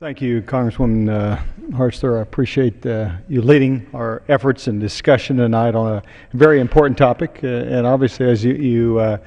Thank you, Congresswoman Hartzler. I appreciate you leading our efforts and discussion tonight on a very important topic. And obviously, as you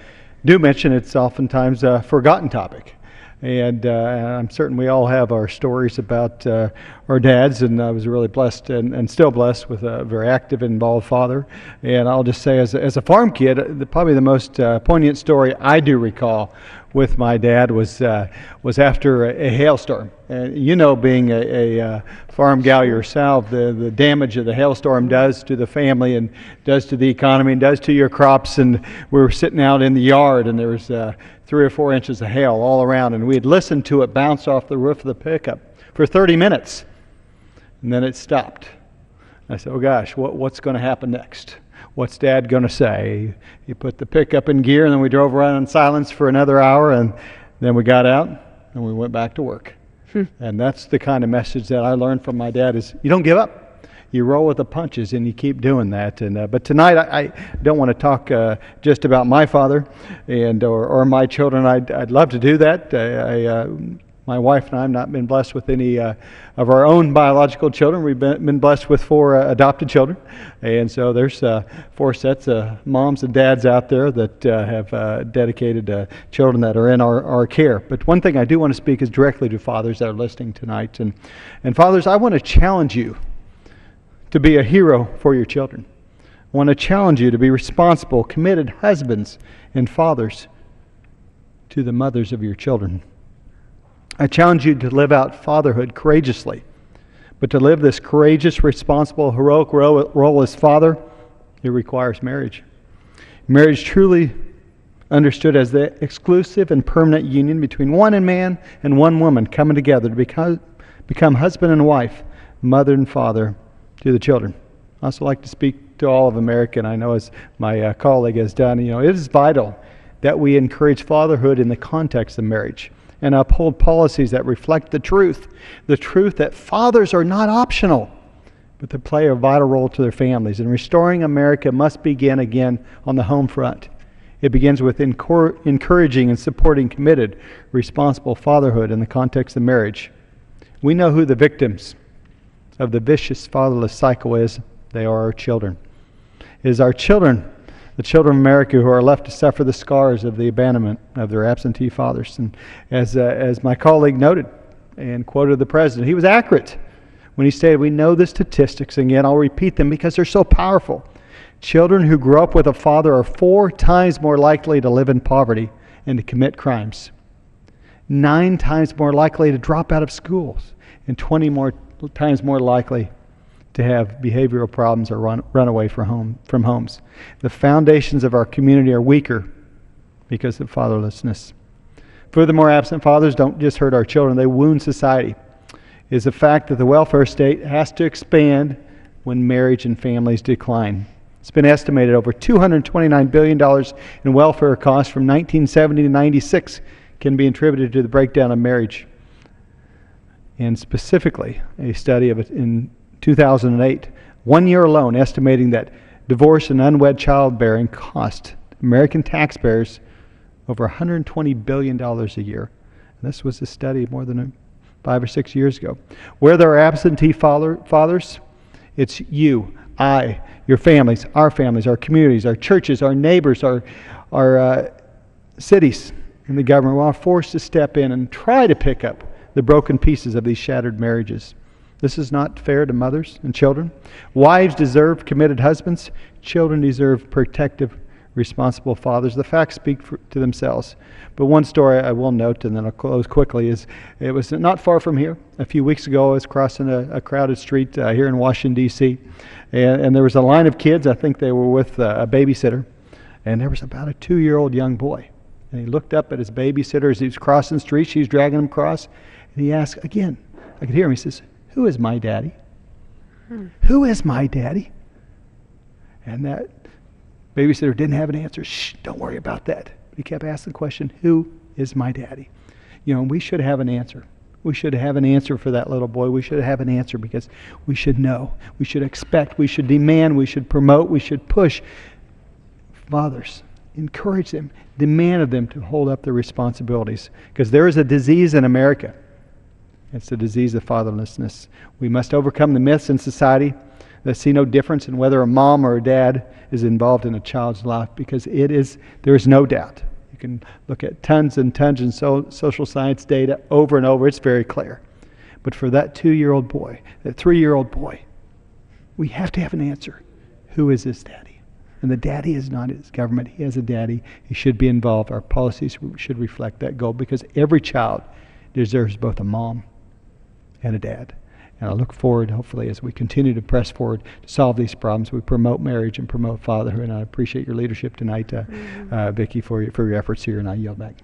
do mention, it's oftentimes a forgotten topic. And I'm certain we all have our stories about our dads, and I was really blessed and still blessed with a very active and involved father. And I'll just say, as a farm kid, probably the most poignant story I do recall with my dad was after a hailstorm. And you know, being a farm gal yourself, the damage that the hailstorm does to the family and does to the economy and does to your crops. And we were sitting out in the yard, and there was 3 or 4 inches of hail all around, and we had listened to it bounce off the roof of the pickup for 30 minutes, and then it stopped. I said, oh gosh, what's going to happen next? What's Dad going to say? He put the pickup in gear, and then we drove around in silence for another hour, and then we got out, and we went back to work. And that's the kind of message that I learned from my dad is you don't give up. You roll with the punches, and you keep doing that. And but tonight, I don't want to talk just about my father and or my children. I'd love to do that. My wife and I have not been blessed with any of our own biological children. We've been blessed with 4 adopted children. And so there's 4 sets of moms and dads out there that have dedicated children that are in our care. But one thing I do want to speak is directly to fathers that are listening tonight. And fathers, I want to challenge you to be a hero for your children. I want to challenge you to be responsible, committed husbands and fathers to the mothers of your children. I challenge you to live out fatherhood courageously. But to live this courageous, responsible, heroic role as father, it requires marriage. Marriage truly understood as the exclusive and permanent union between one man and one woman coming together to become husband and wife, mother and father to the children. I also like to speak to all of America, and I know as my colleague has done, it is vital that we encourage fatherhood in the context of marriage and uphold policies that reflect the truth that fathers are not optional, but they play a vital role to their families. And restoring America must begin again on the home front. It begins with encouraging and supporting committed, responsible fatherhood in the context of marriage. We know who the victims of the vicious fatherless cycle is. They are our children. It is our children, the children of America, who are left to suffer the scars of the abandonment of their absentee fathers. And as my colleague noted and quoted the president, he was accurate when he stated, we know the statistics, and again I'll repeat them because they're so powerful. Children who grow up with a father are 4 times more likely to live in poverty and to commit crimes, 9 times more likely to drop out of schools, and 20 more times more likely to have behavioral problems or run away from homes. The foundations of our community are weaker because of fatherlessness. Furthermore, absent fathers don't just hurt our children, they wound society. It is a fact that the welfare state has to expand when marriage and families decline. It's been estimated over $229 billion in welfare costs from 1970 to 96 can be attributed to the breakdown of marriage. And specifically, a study of it in 2008, 1 year alone, estimating that divorce and unwed childbearing cost American taxpayers over $120 billion a year. And this was a study more than 5 or 6 years ago. Where there are absentee fathers, it's you, I, your families, our communities, our churches, our neighbors, our cities, and the government are forced to step in and try to pick up the broken pieces of these shattered marriages. This is not fair to mothers and children. Wives deserve committed husbands. Children deserve protective, responsible fathers. The facts speak to themselves. But one story I will note, and then I'll close quickly, is it was not far from here. A few weeks ago, I was crossing a crowded street here in Washington, D.C., and there was a line of kids. I think they were with a babysitter, and there was about a 2-year-old young boy. And he looked up at his babysitter as he was crossing the street. She was dragging him across, and he asked again. I could hear him. He says, "Who is my daddy? Who is my daddy?" And that babysitter didn't have an answer. Shh, don't worry about that. But he kept asking the question, who is my daddy? We should have an answer. We should have an answer for that little boy. We should have an answer because we should know. We should expect. We should demand. We should promote. We should push. Fathers, encourage them, demand of them to hold up their responsibilities. Because there is a disease in America. It's the disease of fatherlessness. We must overcome the myths in society that see no difference in whether a mom or a dad is involved in a child's life, because there is no doubt. You can look at tons and tons of social science data over and over. It's very clear. But for that 2-year-old boy, that 3-year-old boy, we have to have an answer. Who is this daddy? And the daddy is not his government. He has a daddy. He should be involved. Our policies should reflect that goal, because every child deserves both a mom and a dad. And I look forward, hopefully, as we continue to press forward to solve these problems, we promote marriage and promote fatherhood. And I appreciate your leadership tonight, Vicki, for your efforts here, and I yield back.